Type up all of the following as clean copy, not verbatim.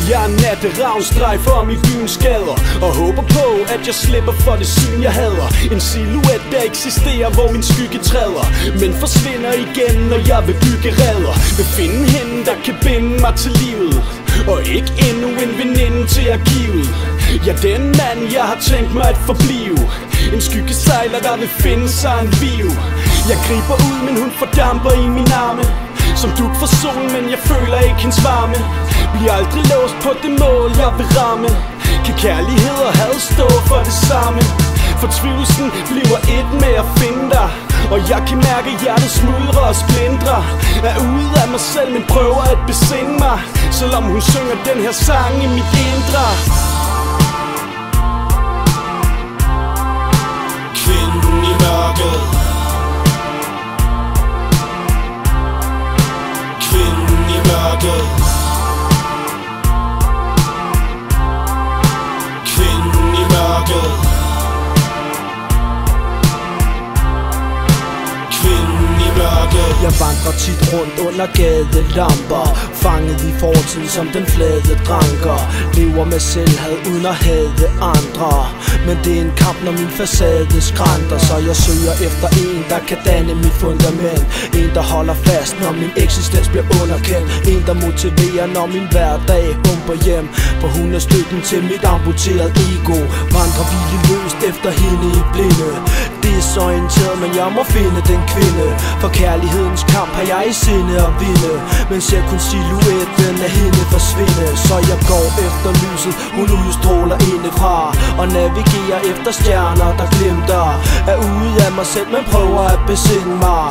Jeg er natteravn, strejfer om i byens gader og håber på, at jeg slipper for det syn, jeg hader. En silhuet, der eksisterer, hvor min skygge træder, men forsvinder igen, når jeg vil bygge reder. Vil finde hende, der kan binde mig til livet, og ikke endnu en veninde til arkivet. Ja, den mand, jeg har tænkt mig at forblive. En skyggesejler, der vil finde sig en viv. Jeg griber ud, men hun fordamper i mine arme, som duk for solen, men jeg føler ikke hendes varme. Bliver aldrig låst på det mål, jeg vil ramme. Kan kærlighed og had stå for det samme? Fortvivlelsen bliver et med at finde dig, og jeg kan mærke hjertet smuldre og splindre. Er ude af mig selv, men prøver at besinde mig, selvom hun synger den her sang i mit indre. Kvinden i mørket, kvinden i mørket, kvinden i mørket, kvinden i mørket. Jeg vandrer tit rundt under gadelamper, fanget i fortid som den flade dranker. Lever med selvhad uden at hade andre, men det er en kamp, når min facade skrænter. Så jeg søger efter en, der kan danne mit fundament. En, der holder fast, når min eksistens bliver underkendt. En, der motiverer, når min hverdag humper hjem. For hun er støtten til mit amputerede ego. Vandrer hvileløst efter hende i blinde. Det er så orienteret, men jeg må finde den kvinde. For kærlighedens kamp har jeg i sinde at vinde, men ser kun silhuetten af hende forsvinde. Så jeg går efter lyset, hun udstråler indefra, og navigerer efter stjerner, der glimter. Er ude af mig selv, men prøver at besinde mig,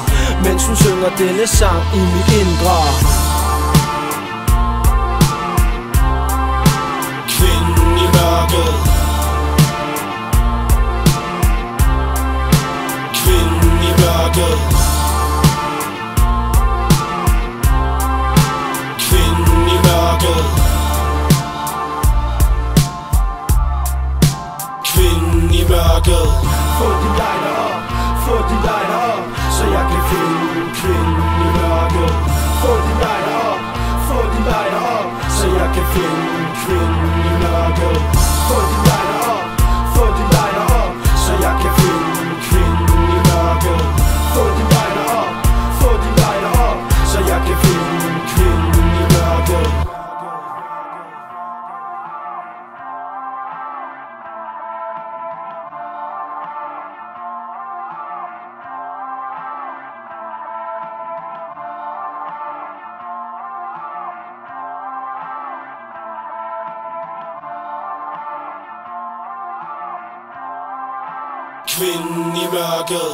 mens hun synger denne sang i mit indre. Kvinden i mørket, kvinden i mørket, kvinden i mørket, kvinden i mørket. Få de lighter op, få de lighter op, så jeg kan finde kvinden i mørket. Få de lighter op, få de lighter op, så jeg kan finde kvinden i mørket. Få de lighter op, få de lighter op, så jeg kan finde kvinden i mørket. Få de lighter op, få de lighter op, så jeg kan finde kvinden i mørket. Kvinden i mørket.